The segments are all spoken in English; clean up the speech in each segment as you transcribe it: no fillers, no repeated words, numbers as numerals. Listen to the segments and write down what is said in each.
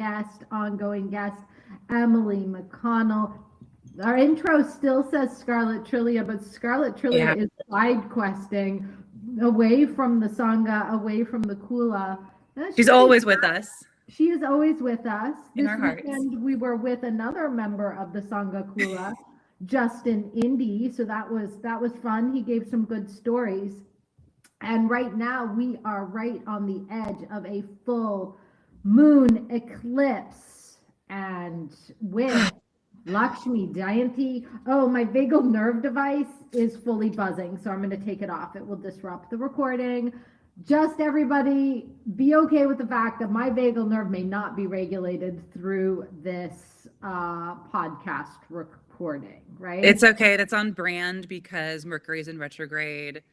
guest, ongoing guest, Emily McConnell. Our intro still says Scarlet Trillia, but Scarlet Yeah, Trillia is side questing away from the Sangha, away from the Kula. she's always with us She is always with us. in This our hearts. weekend, we were with another member of the Sangha Kula, Justin Indy. So that was fun. He gave some good stories. And right now, we are right on the edge of a full moon eclipse. And with Lakshmi Jayanti, oh, my vagal nerve device is fully buzzing. So I'm going to take it off. It will disrupt the recording. Just everybody be okay with the fact that my vagal nerve may not be regulated through this podcast recording, right? It's okay. That's on brand because Mercury's in retrograde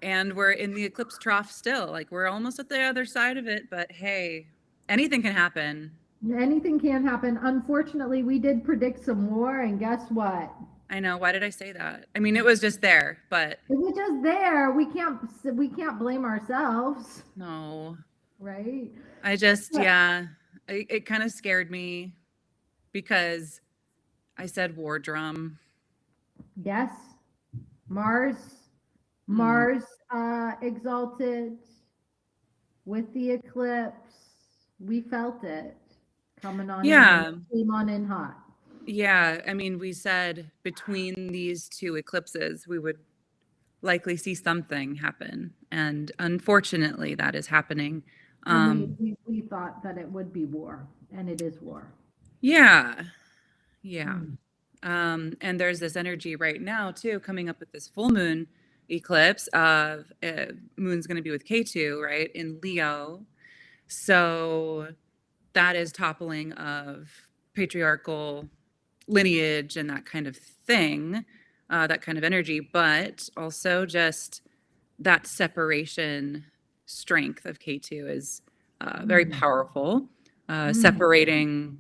and we're in the eclipse trough still. Like we're almost at the other side of it, but hey, anything can happen. Anything can happen. Unfortunately, we did predict some more, and guess what? I know. Why did I say that? I mean, it was just there, but It was just there. We can't blame ourselves, no. right? I just, yeah, it kind of scared me because I said war drum. Yes, Mars, Mm. Mars exalted with the eclipse. We felt it coming on in. Yeah. Came on in hot. Yeah. I mean, we said between these two eclipses, we would likely see something happen. And unfortunately, that is happening. And we, Um, we, we thought that it would be war, and it is war. yeah. Yeah. Mm. And there's this energy right now, too, coming up with this full moon eclipse of moon's going to be with K2, right, in Leo. So that is toppling of patriarchal lineage and that kind of thing, that kind of energy, but also just that separation strength of K2 is very Mm. powerful, Mm. separating,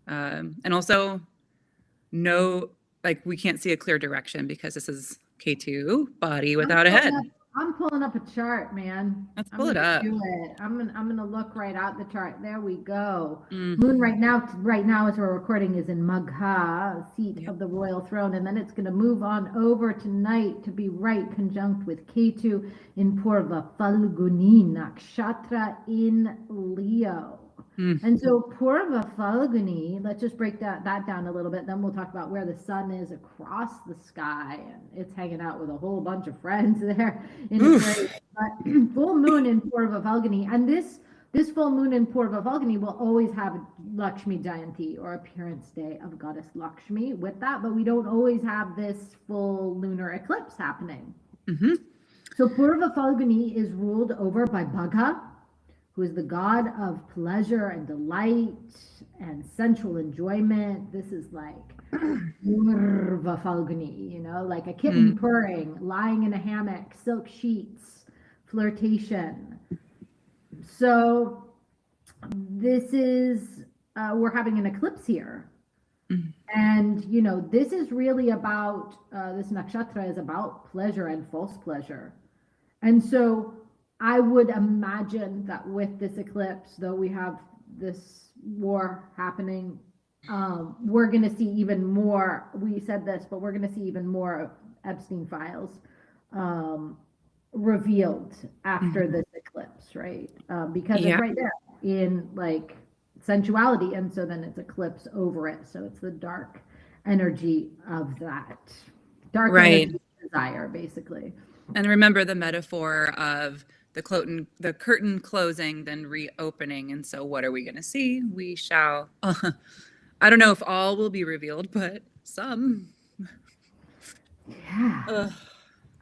and also no, like we can't see a clear direction because this is K2, body I'm without a pulling head. up. I'm pulling up a chart, man. Let's I'm pull it gonna up. do it. I'm gonna look right out the chart. There we go. Mm, Moon right now as we're recording is in Magha, seat yep. of the royal throne, and then it's gonna move on over tonight to be right conjunct with Ketu in Purva Falguni Nakshatra in Leo. Mm, And so Purva Falguni, let's just break that down a little bit. Then we'll talk about where the sun is across the sky. And it's hanging out with a whole bunch of friends there in the oof. parade. But full moon in Purva Falguni. And this full moon in Purva Falguni will always have Lakshmi Jayanti or appearance day of goddess Lakshmi with that. But we don't always have this full lunar eclipse happening. Hmm. So Purva Falguni is ruled over by Bhagha, who is the god of pleasure and delight and sensual enjoyment. This is like Purva Falguni, like a kitten Mm, purring, lying in a hammock, silk sheets, flirtation. So this is, we're having an eclipse here. mm, And, this is really about, this nakshatra is about pleasure and false pleasure. And so I would imagine that with this eclipse, though we have this war happening, we're going to see even more. We said this, but we're going to see even more Epstein files revealed after mhm. this eclipse, right? Because it's Yeah. right there in like sensuality. And so then it's eclipse over it. So it's the dark energy of that dark Right. energy desire, basically. And remember the metaphor of the curtain closing, then reopening. And so, what are we going to see? We shall. I don't know if all will be revealed, but some. Yeah. Ugh.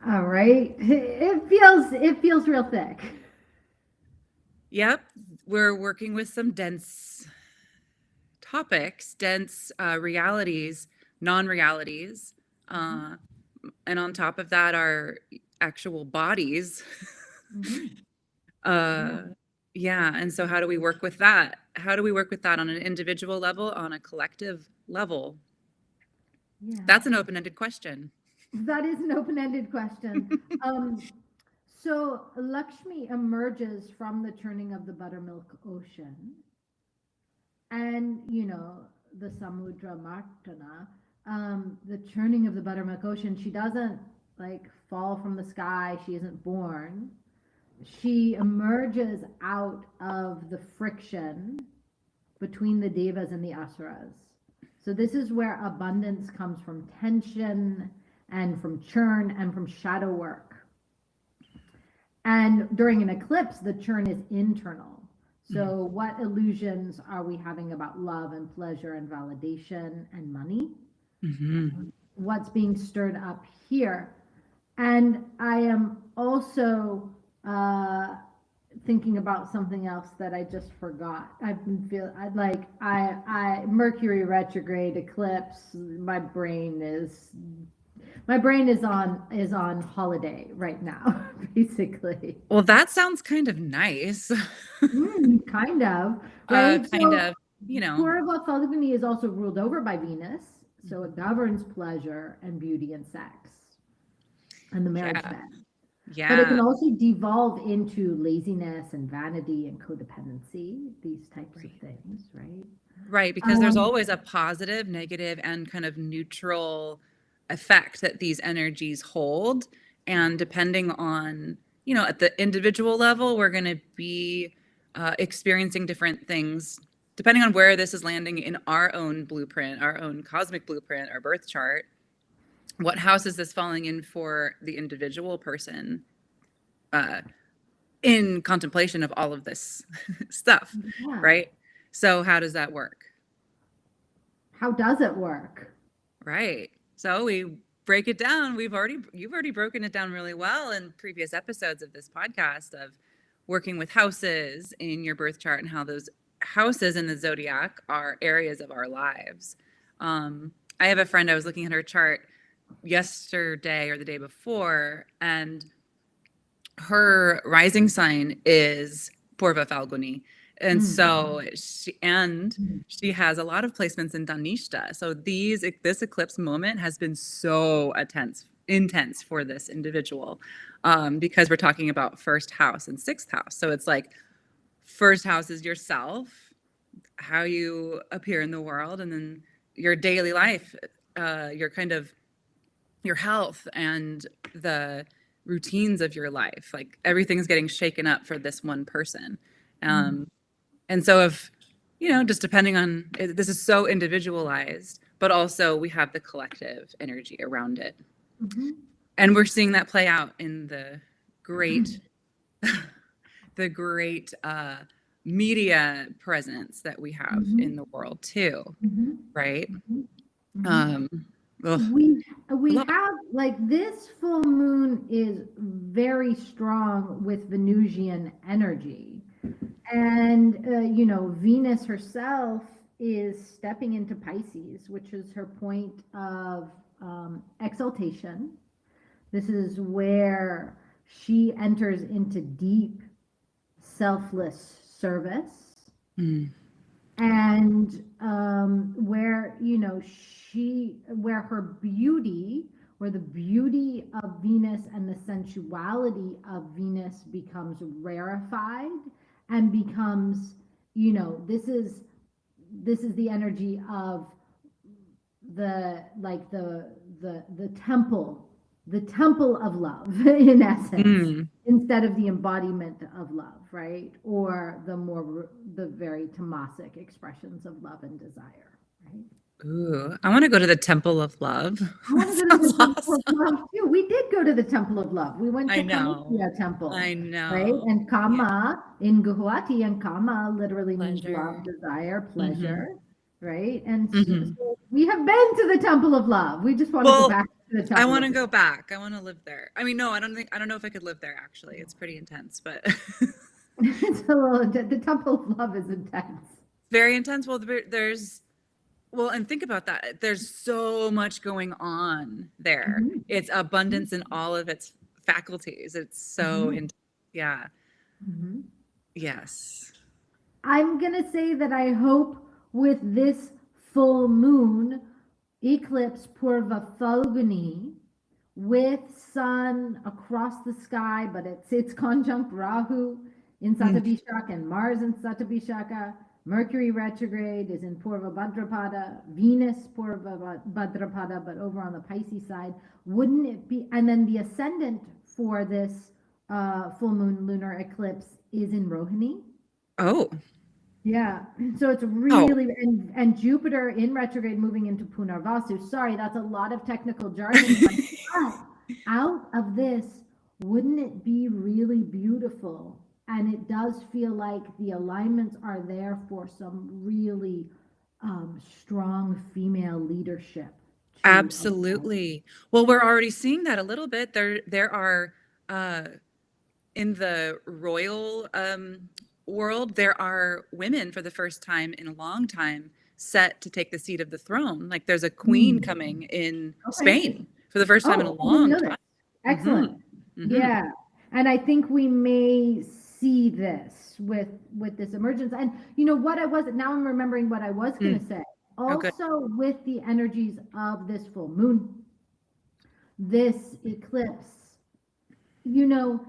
All right. It feels real thick. Yep, we're working with some dense topics, dense realities, non-realities, Mhm. uh, and on top of that, our actual bodies. Mhm. Yeah. uh, yeah, and so how do we work with that? How do we work with that on an individual level, on a collective level? Yeah. That's an open-ended question. That is an open-ended question. Um, so Lakshmi emerges from the churning of the buttermilk ocean. And, you know, the Samudra Martana, the churning of the buttermilk ocean, she doesn't like fall from the sky. She isn't born. She emerges out of the friction between the devas and the asuras. So this is where abundance comes from tension and from churn and from shadow work. And during an eclipse, the churn is internal. So what illusions are we having about love and pleasure and validation and money? What's being stirred up here? And I am also thinking about something else that I just forgot. I've been I Mercury retrograde eclipse. My brain is on holiday right now, basically. Well, that sounds kind of nice. Kind of, right? Kind of, you know. Purva Falguni is also ruled over by Venus, so it governs pleasure and beauty and sex and the marriage bed. Yeah. But it can also devolve into laziness and vanity and codependency, these types of things, right? Right, because there's always a positive, negative, and kind of neutral effect that these energies hold. And depending on, you know, at the individual level, we're going to be experiencing different things depending on where this is landing in our own blueprint, our own cosmic blueprint, our birth chart. What house is this falling in for the individual person in contemplation of all of this stuff, right? So how does that work? How does it work? Right. So we break it down. You've already broken it down really well in previous episodes of this podcast of working with houses in your birth chart and how those houses in the zodiac are areas of our lives. I have a friend, I was looking at her chart yesterday or the day before, and her rising sign is Purva Falguni. And so she has a lot of placements in Dhanishta. So this eclipse moment has been so intense for this individual because we're talking about first house and sixth house. So it's like first house is yourself, how you appear in the world, and then your daily life, your health and the routines of your life. Like everything's getting shaken up for this one person. And so if, you know, just depending on, this is so individualized, but also we have the collective energy around it. And we're seeing that play out in the great, media presence that we have in the world too, right? We have, like, this full moon is very strong with Venusian energy. And, you know, Venus herself is stepping into Pisces, which is her point of exaltation. This is where she enters into deep, selfless service. And where, you know, where her beauty, where the beauty of Venus and the sensuality of Venus becomes rarefied and becomes, you know, this is the energy of the temple of love in essence, instead of the embodiment of love, right? Or the very tamasic expressions of love and desire, right? Ooh, I want to go to the Temple of Love. I want to go to the Temple of Love too. We did go to the Temple of Love. We went to Kamakya Temple. I know. Right? And Kama in Guwahati, and Kama literally means love, desire, pleasure, right? And so we have been to the Temple of Love. We just want to go back to the Temple. I want to go back. I want to live there. I mean, no, I don't know if I could live there actually. It's pretty intense, but it's a little, the Temple of Love is intense. Very intense. Well, and think about that. There's so much going on there. It's abundance in all of its faculties. It's so, yes. I'm going to say that I hope with this full moon eclipse Purva Falguni, with sun across the sky, but it's conjunct Rahu in Satabhishak and Mars in Satabhishaka, Mercury retrograde is in Purva Bhadrapada, Venus Purva Bhadrapada, but over on the Pisces side. Wouldn't it be, and then the ascendant for this full moon lunar eclipse is in Rohini. Oh, Yeah, so it's really, and Jupiter in retrograde moving into Punarvasu. Sorry, that's a lot of technical jargon, but out of this, wouldn't it be really beautiful? And it does feel like the alignments are there for some really strong female leadership. absolutely. Well, we're already seeing that a little bit. There are in the royal world, there are women for the first time in a long time set to take the seat of the throne. Like there's a queen coming in Spain for the first time in a long time. Excellent. Mhm. Yeah, and I think we may see this with this emergence. And you know what, now I'm remembering what I was going to say. Okay. Also, with the energies of this full moon, this eclipse, you know,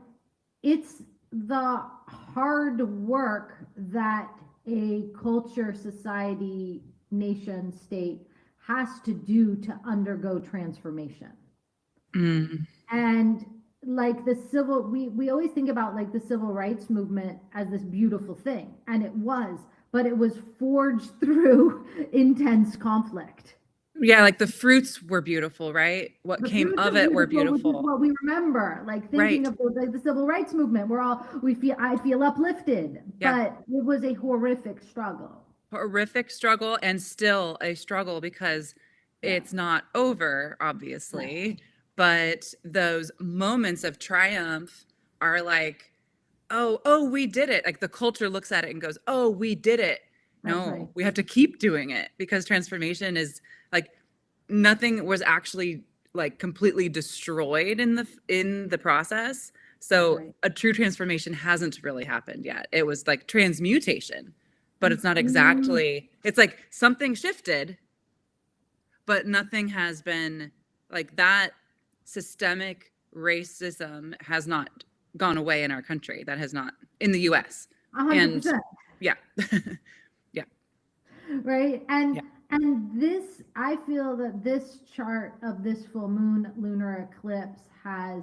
it's the hard work that a culture, society, nation, state has to do to undergo transformation. And like we always think about like the civil rights movement as this beautiful thing, and it was, but it was forged through intense conflict. Yeah, like the fruits were beautiful, right? What came of it were beautiful. What we remember, like thinking of the civil rights movement, I feel uplifted, but it was a horrific struggle. Horrific struggle, and still a struggle because it's not over, obviously. But those moments of triumph are like, oh, we did it. Like the culture looks at it and goes, oh, we did it. No, we have to keep doing it because transformation is like nothing was actually like completely destroyed in the process. So a true transformation hasn't really happened yet. It was like transmutation, but it's not exactly, it's like something shifted, but nothing has been like that. Systemic racism has not gone away in our country. That has not in the US. 100%. And yeah. Right. And this, I feel that this chart of this full moon lunar eclipse has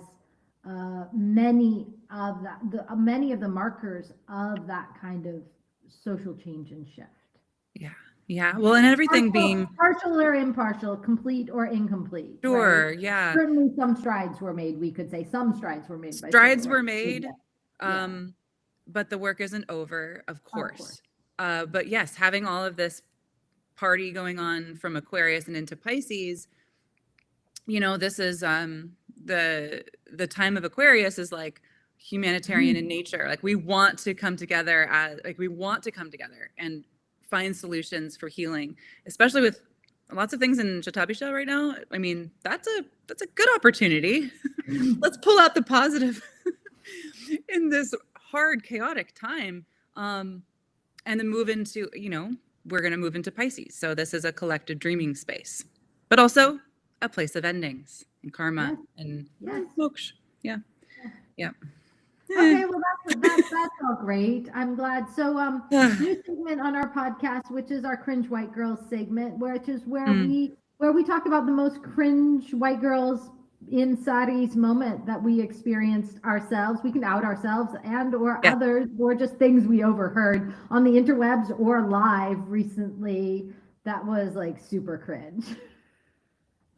many of the markers of that kind of social change and shift. Yeah. Well, and everything being partial or impartial, complete or incomplete. Sure. Right? Yeah. Certainly some strides were made. We could say some strides were made. Strides were made. But the work isn't over, of course. But yes, having all of this party going on from Aquarius and into Pisces, you know, this is the time of Aquarius is like humanitarian in nature. Like we want to come together and find solutions for healing, especially with lots of things in Shatabisha right now. I mean, that's a good opportunity. Let's pull out the positive in this hard, chaotic time. And then move into, you know, we're going to move into Pisces. So this is a collective dreaming space, but also a place of endings and karma and moksha. Yeah. Okay, well that's all great. I'm glad. So new segment on our podcast, which is our Cringe White Girls segment, which is where we talk about the most cringe white girls in Sari's moment that we experienced ourselves. We can out ourselves and or others, or just things we overheard on the interwebs or live recently that was like super cringe.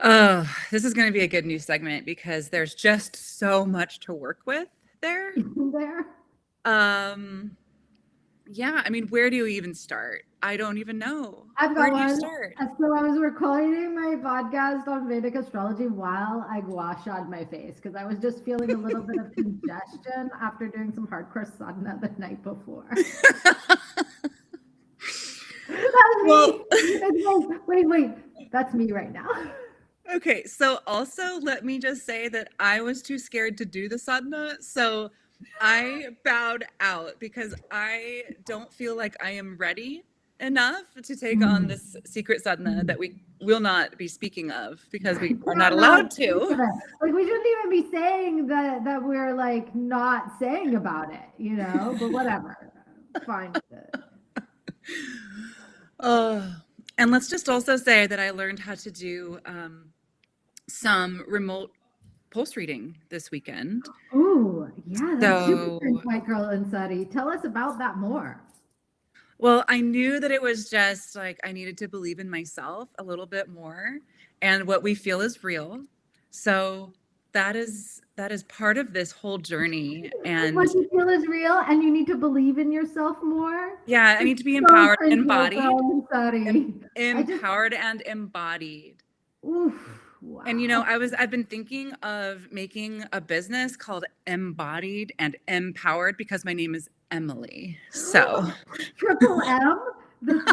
Oh, this is going to be a good news segment because there's just so much to work with there. Yeah, I mean, where do you even start? I don't even know. Where do you start? So I was recording my podcast on Vedic astrology while I gua sha'd my face because I was just feeling a little bit of congestion after doing some hardcore sadhana the night before. Wait, that's me right now. Okay, so also let me just say that I was too scared to do the sadhana, so I bowed out because I don't feel like I am ready enough to take on this secret sadhana that we will not be speaking of because we are not allowed to. Like we shouldn't even be saying that we're like not saying about it, you know, but whatever. Fine. Oh, and let's just also say that I learned how to do some remote pulse reading this weekend. Ooh, yeah, that's super cringe, So, white girl and Sari. Tell us about that more. well, I knew that it was just like I needed to believe in myself a little bit more, and what we feel is real. So that is part of this whole journey. What And you feel is real, and you need to believe in yourself more. yeah, I It's need to be so empowered, cringe, white embodied, girl and Sari. I just, empowered and embodied. oof, And wow. I've been thinking of making a business called Embodied and Empowered because my name is Emily. So Triple M,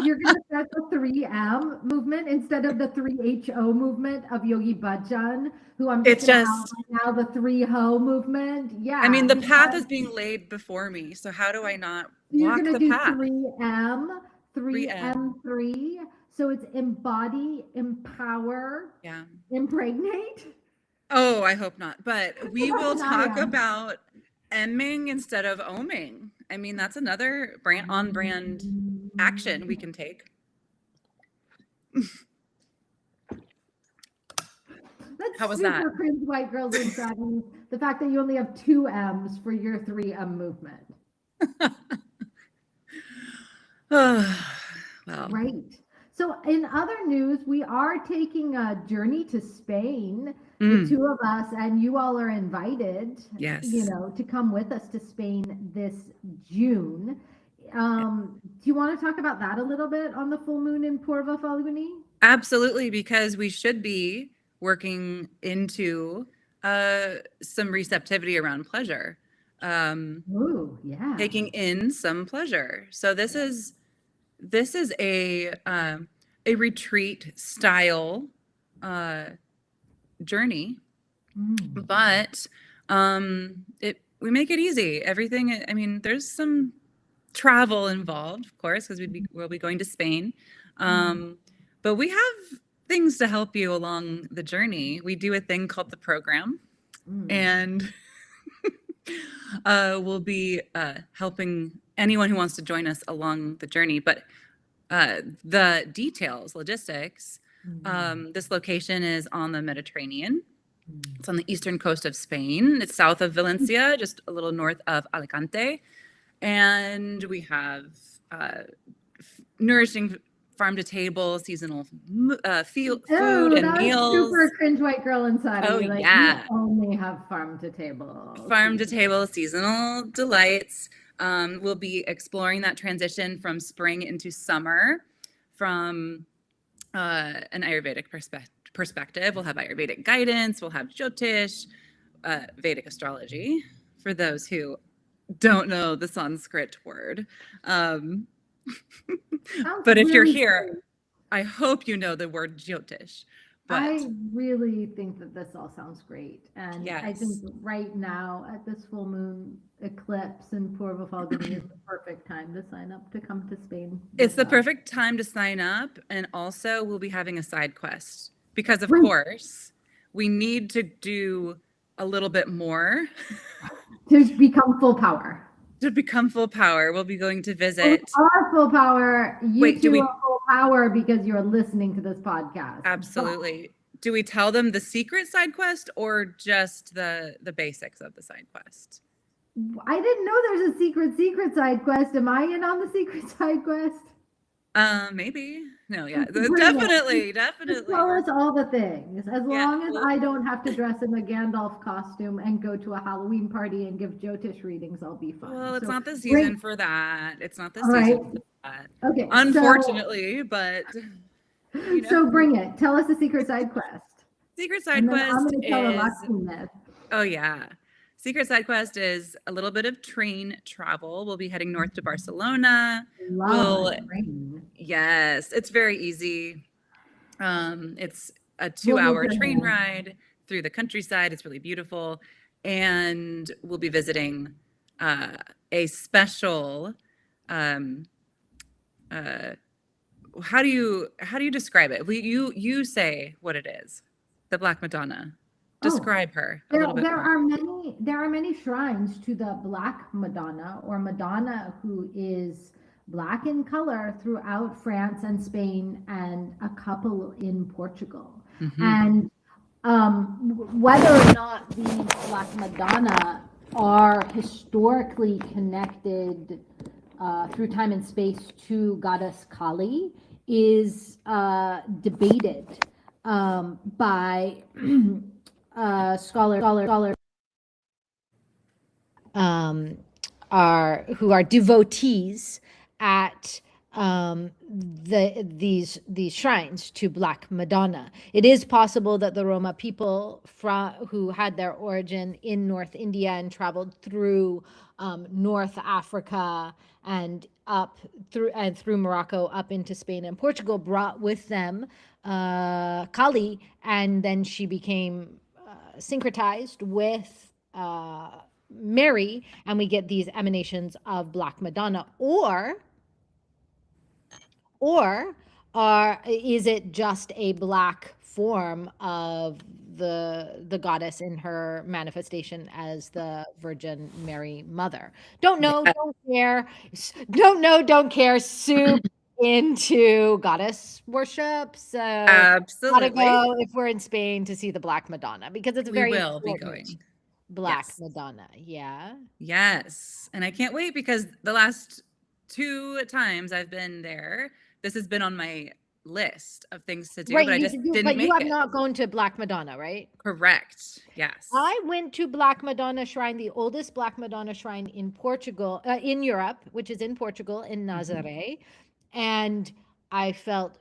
you're going to start the 3M movement instead of the 3HO movement of Yogi Bhajan, who I'm just it's going to just, outline now, the 3HO movement. I mean, Yeah, the you path got, is being laid before me. So how do I not so you're going walk to the do path? 3M, 3M. 3M3. So it's embody, empower, Yeah. impregnate. Oh, I hope not. But we will And I talk am. about emming instead of oming. I mean, that's another brand on brand action we can take. How That's was that? super cringe, white girls and saddies. The fact that you only have 2 M's for your 3M movement. Well, Right. So, in other news, we are taking a journey to Spain, the mm, two of us, and you all are invited, yes. to come with us to Spain this June. Do you want to talk about that a little bit on the full moon in Purva Falguni? Absolutely, because we should be working into some receptivity around pleasure, Ooh, yeah. taking in some pleasure. So this is a retreat style journey, Mm. but it we make it easy. Everything. I mean, there's some travel involved, of course, because we'll be going to Spain. Mm. But we have things to help you along the journey. We do a thing called the program, Mm. and we'll be helping anyone who wants to join us along the journey. But the details, logistics, Mm. this location is on the Mediterranean. Mm. It's on the eastern coast of Spain. It's south of Valencia, just a little north of Alicante. And we have nourishing farm to table seasonal food Oh, and that's super meals. cringe, white girl and Oh Sari. Like you yeah, only have farm to table farm to season. table seasonal delights. We'll be exploring that transition from spring into summer from an Ayurvedic perspective. We'll have Ayurvedic guidance. We'll have Jyotish, Vedic astrology for those who don't know the Sanskrit word. Um, Sounds but if you're really here, great. I hope you know the word Jyotish. But I really think that this all sounds great. And I think yes, right now at this full moon eclipse in Purva Falguni is the perfect time to sign up to come to Spain it's with the us. perfect time to sign up. And also, we'll be having a side quest because, of Great. course, we need to do a little bit more To become full power. to become full power. We'll be going to We visit. are full power. You Wait, do two we are full power because you're listening to this podcast. But absolutely? Do we tell them the secret side quest or just the basics of the side quest? I didn't know there's a secret side quest. Am I in on the secret side quest? Maybe. No, yeah. Bring Definitely, it. Just definitely. tell We're us all the things. As yeah, long as well, I don't have to dress in a Gandalf costume and go to a Halloween party and give Jyotish readings, I'll be fine. well, it's So not the great. season for that. It's not the All right. season for that. Okay. Unfortunately, but you know, So bring it. Tell us the secret side quest. Secret Side And then I'm Quest going to tell a is Lakshmi myth. oh yeah. Secret Side Quest is a little bit of train travel. We'll be heading north to Barcelona. Love We'll a train. yes, it's very easy. It's a We'll move 2-hour your train hand. ride through the countryside. It's really beautiful. And we'll be visiting a special um, uh, how do you describe it? You say what it is. The Black Madonna. Oh, Describe her a little bit more. there are many shrines to the Black Madonna or Madonna who is black in color throughout France and Spain and a couple in Portugal. And whether or not these Black Madonna are historically connected through time and space to goddess Kali is debated by scholars who are devotees at these shrines to Black Madonna. It is possible that the Roma people who had their origin in North India and traveled through North Africa and up through Morocco up into Spain and Portugal brought with them Kali, and then she became syncretized with Mary, and we get these emanations of Black Madonna. Or is it just a black form of the goddess in her manifestation as the Virgin Mary Mother? Don't know, don't care. Don't know, don't care. Soup into goddess worship. So Absolutely. gotta go if we're in Spain to see the Black Madonna, because it's very We will be important. going. Black Yes. Madonna, yeah. Yes. And I can't wait because the last 2 times I've been there, this has been on my list of things to do, Right, but I just didn't but make you have it. not gone to Black Madonna, right? Correct. Yes. I went to Black Madonna Shrine, the oldest Black Madonna Shrine in Portugal, in Europe, which is in Portugal, in Nazaré. And I felt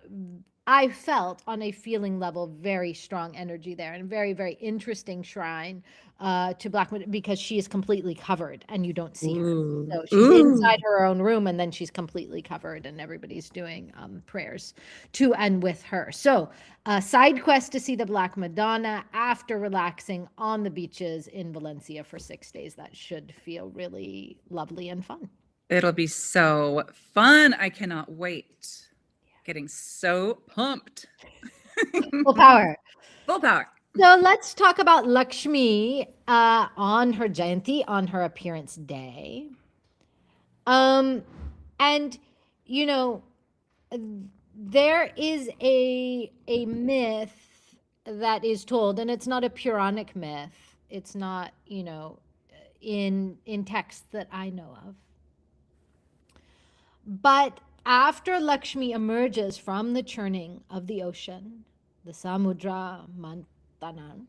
on a feeling level very strong energy there, and very, very interesting shrine to Black Madonna, because she is completely covered and you don't see her. So she's inside her own room, and then she's completely covered, and everybody's doing prayers to and with her. So side quest to see the Black Madonna after relaxing on the beaches in Valencia for 6 days. That should feel really lovely and fun. It'll be so fun. I cannot wait. Getting so pumped. Full power. Full power. So let's talk about Lakshmi on her Jayanti, on her appearance day. And, you know, there is a myth that is told, and it's not a Puranic myth. It's not, you know, in texts that I know of. But after Lakshmi emerges from the churning of the ocean, the Samudra Manthanan,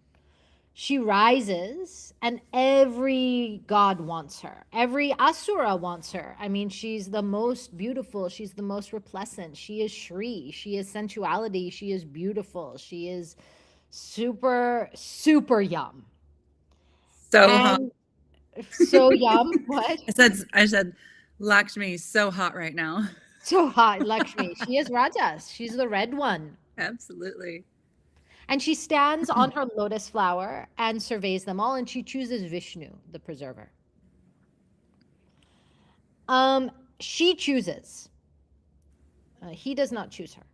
she rises, and every god wants her. Every asura wants her. I mean, she's the most beautiful. She's the most resplendent. She is Shri. She is sensuality. She is beautiful. She is super, super yum. So hot. So yum. What? I said, Lakshmi is so hot right now. So hot, Lakshmi. She is Rajas. She's the red one. Absolutely. And she stands on her lotus flower and surveys them all, and she chooses Vishnu, the preserver. She chooses. He does not choose her.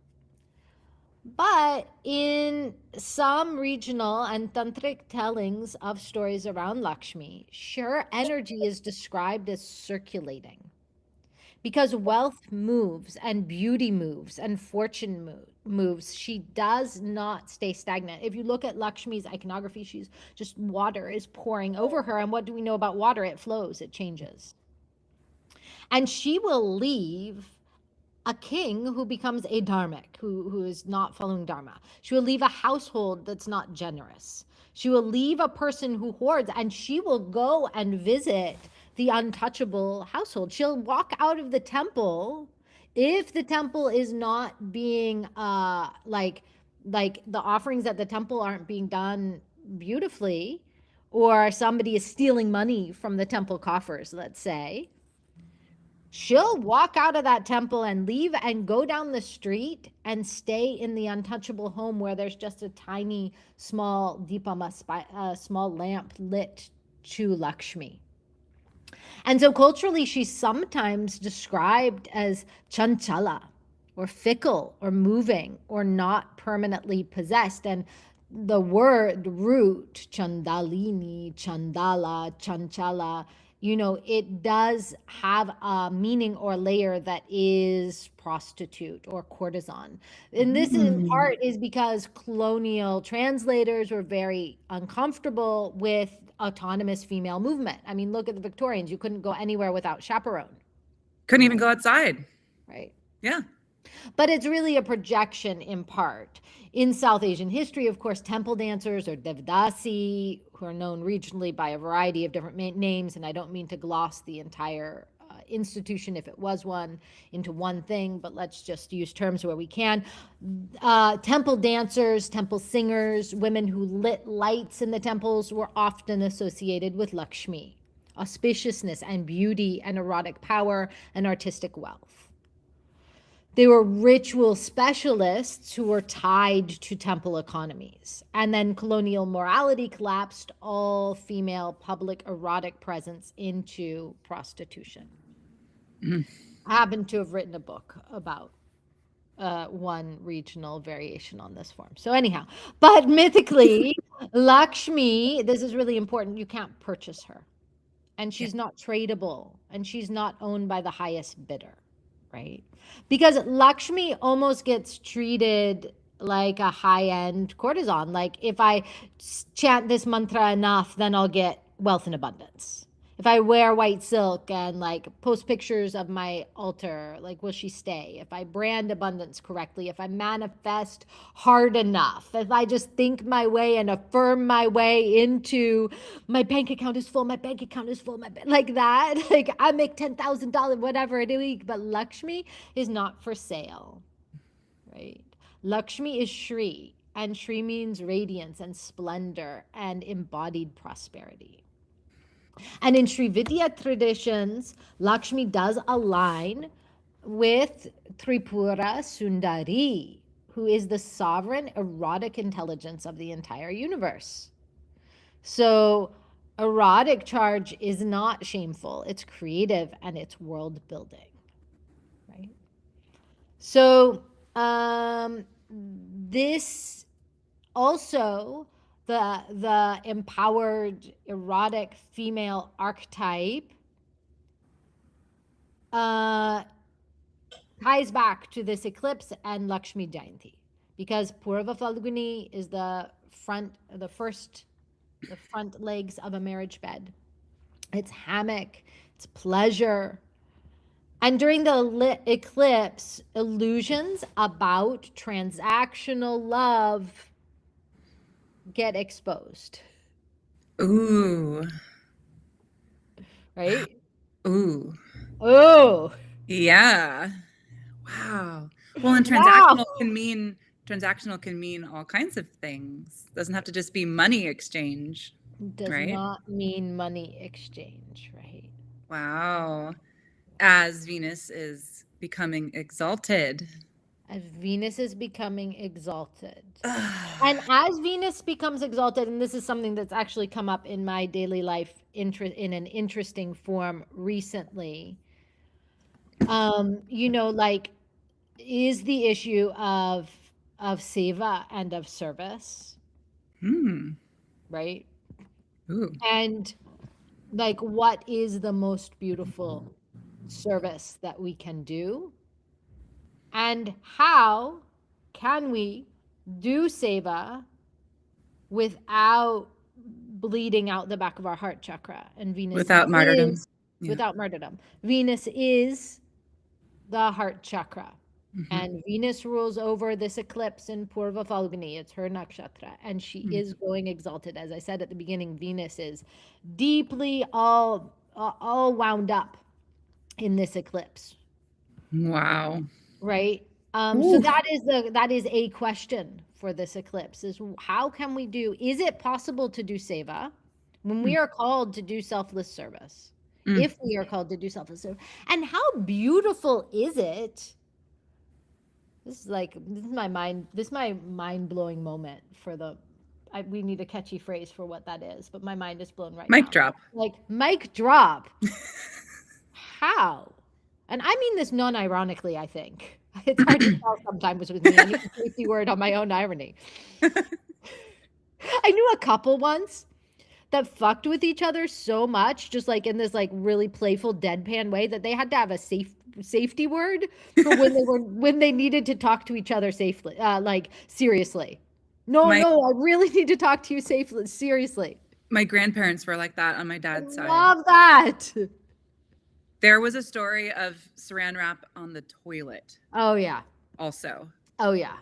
But in some regional and tantric tellings of stories around Lakshmi, her energy is described as circulating. Because wealth moves, and beauty moves, and fortune moves, she does not stay stagnant. If you look at Lakshmi's iconography, she's just, water is pouring over her. And what do we know about water? It flows, it changes. And she will leave a king who becomes a dharmic, who is not following dharma. She will leave a household that's not generous. She will leave a person who hoards, and she will go and visit the untouchable household. She'll walk out of the temple if the temple is not being like the offerings at the temple aren't being done beautifully, or somebody is stealing money from the temple coffers, let's say. She'll walk out of that temple and leave and go down the street and stay in the untouchable home where there's just a tiny small deepama, a small lamp lit to Lakshmi. And so culturally, she's sometimes described as chanchala, or fickle, or moving, or not permanently possessed. And the word root, chandalini, chandala, chanchala, it does have a meaning or layer that is prostitute or courtesan. And this in part is because colonial translators were very uncomfortable with autonomous female movement. I mean, look at the Victorians. You couldn't go anywhere without chaperone, Couldn't even go outside. right? Yeah. But it's really a projection in part. In South Asian history, of course, temple dancers or Devdasi, who are known regionally by a variety of different names, and I don't mean to gloss the entire institution, if it was one, into one thing, but let's just use terms where we can. Temple dancers, temple singers, women who lit lights in the temples were often associated with Lakshmi, auspiciousness and beauty and erotic power and artistic wealth. They were ritual specialists who were tied to temple economies. And then colonial morality collapsed all female public erotic presence into prostitution. I happen to have written a book about one regional variation on this form. So anyhow, but mythically, Lakshmi, this is really important, you can't purchase her. And she's not tradable, and she's not owned by the highest bidder. Right? Because Lakshmi almost gets treated like a high-end courtesan. Like, if I chant this mantra enough, then I'll get wealth and abundance. If I wear white silk and like post pictures of my altar, like, will she stay? If I brand abundance correctly, if I manifest hard enough, if I just think my way and affirm my way into my bank account is full, my bank account is full, like that, like I make $10,000, whatever it is. But Lakshmi is not for sale, right? Lakshmi is Shri, and Shri means radiance and splendor and embodied prosperity. And in Sri Vidya traditions, Lakshmi does align with Tripura Sundari, who is the sovereign erotic intelligence of the entire universe. So erotic charge is not shameful, it's creative and it's world building, right? So this also, the empowered erotic female archetype ties back to this eclipse and Lakshmi Jayanti, because Purva Falguni is the front legs of a marriage bed. It's hammock, it's pleasure. And during the eclipse, illusions about transactional love get exposed. Ooh. Right? Ooh. Oh. Yeah. Wow. Well, and transactional can mean all kinds of things. Doesn't have to just be money exchange. Does right? not mean money exchange, right? Wow. As Venus is becoming exalted. As Venus is becoming exalted. And as Venus becomes exalted, and this is something that's actually come up in my daily life in an interesting form recently, like, is the issue of seva and of service, right? Ooh. And like, what is the most beautiful service that we can do? And how can we do seva without bleeding out the back of our heart chakra? And Venus Without martyrdom. Without martyrdom. Venus is the heart chakra. And Venus rules over this eclipse in Purva Falguni. It's her nakshatra. And she is going exalted. As I said at the beginning, Venus is deeply all wound up in this eclipse. Wow. Right? So that is a question for this eclipse, is how can we is it possible to do seva when we are called to do selfless service? If we are called to do selfless service. And how beautiful is it? This is my mind-blowing moment for we need a catchy phrase for what that is, but my mind is blown right now. Mic drop. Like, mic drop. How? And I mean this non-ironically, I think. It's hard to tell sometimes with me. I need a safety word on my own irony. I knew a couple once that fucked with each other so much, just like in this like really playful deadpan way, that they had to have a safety word for when they needed to talk to each other safely, like seriously. No, My- I really need to talk to you safely, seriously. My grandparents were like that on my dad's side. Love that. There was a story of saran wrap on the toilet Oh yeah. also. Oh yeah.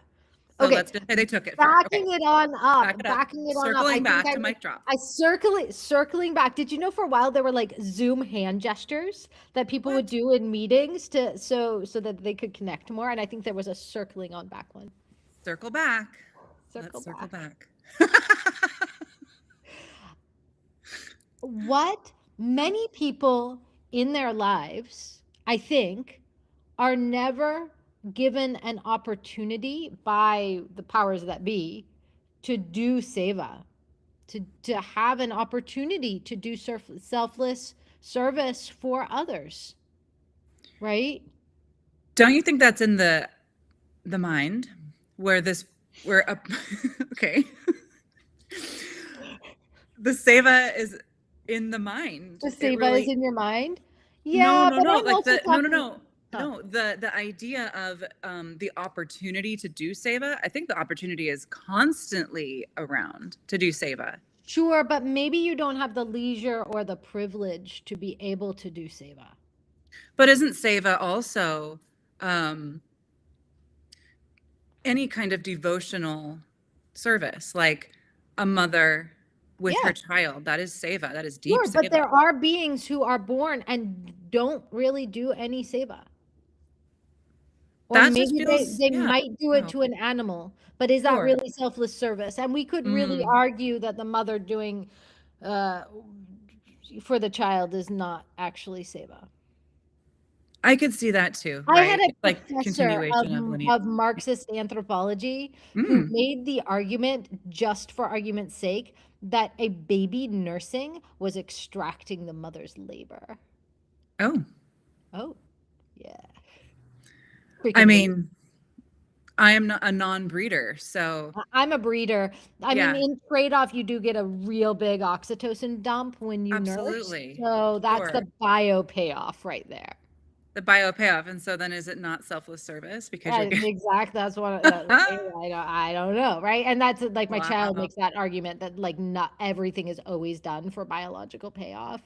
So Okay. let's just say they took it. Far. Okay. Backing it on up. Back it up. Backing it on up. Circling back I to mic drop. circling back. Did you know for a while there were like Zoom hand gestures that people would do in meetings to so that they could connect more? And I think there was a circling on back one. Circle back. Circle Let's back. circle back. What many people in their lives, I think, are never given an opportunity by the powers that be to do seva, to have an opportunity to do selfless service for others, right? Don't you think that's in the mind where okay. The seva is in the mind. The seva is in your mind. Yeah, no, but I'm like also the talking- no, the idea of the opportunity to do seva. I think the opportunity is constantly around to do seva. Sure, but maybe you don't have the leisure or the privilege to be able to do seva. But isn't seva also any kind of devotional service, like a mother with her child? That is seva. That is deep Sure, seva. but there are beings who are born and don't really do any seva. Or That just maybe feels- they yeah, might do it no. to an animal, but is that Sure. really selfless service? And we could really argue that the mother doing for the child is not actually seva. I could see that too. I right? had a like professor continuation of lineage. of Marxist anthropology who Mm. made the argument, just for argument's sake, that a baby nursing was extracting the mother's labor. Oh, Oh, yeah. I Freaking mean, I am not a non-breeder, so I'm a breeder. I Yeah. mean, in trade-off, you do get a real big oxytocin dump when you Absolutely. nurse. So that's the Sure. bio payoff right there. the bio payoff. And so then is it not selfless service because Yeah, you're getting exactly. That's what I don't know, right? And that's like my child Wow. makes that argument that like not everything is always done for biological payoff.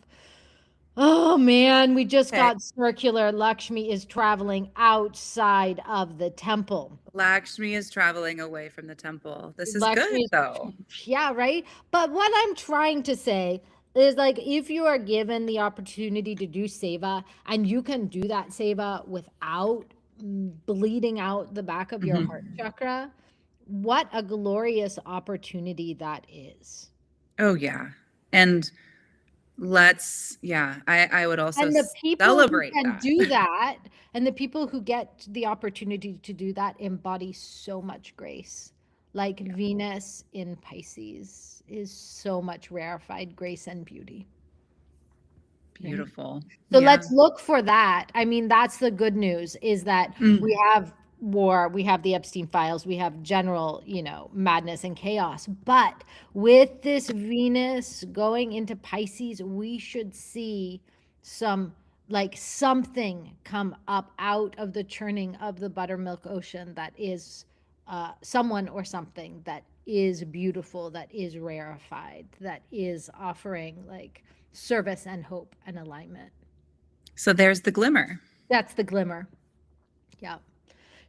Oh man, we just Okay. got circular. Lakshmi is traveling outside of the temple. Lakshmi is traveling away from the temple. This is Lakshmi good is- though. Yeah, right. But what I'm trying to say is like if you are given the opportunity to do seva and you can do that seva without bleeding out the back of your Mhm. heart chakra, what a glorious opportunity that is. Oh yeah. And I would also And the people who celebrate can that. do that and the people who get the opportunity to do that embody so much grace. Like Venus in Pisces is so much rarefied grace and beauty. Beautiful. So Yeah. let's look for that. I mean, that's the good news is that we have war, we have the Epstein files, we have general, madness and chaos. But with this Venus going into Pisces, we should see something come up out of the churning of the buttermilk ocean that is someone or something that is beautiful, that is rarefied, that is offering like service and hope and alignment. So there's the glimmer. That's the glimmer. Yeah.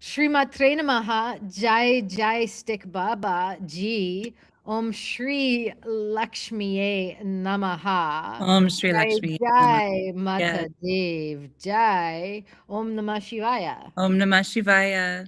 Shrimatre Namaha, Jai Jai Stick Baba Ji, Om Shri Lakshmiye Namaha. Om Shri Lakshmi. Jai Mata Yeah. Dev Jai, Om Namah Shivaya. Om Namah Shivaya.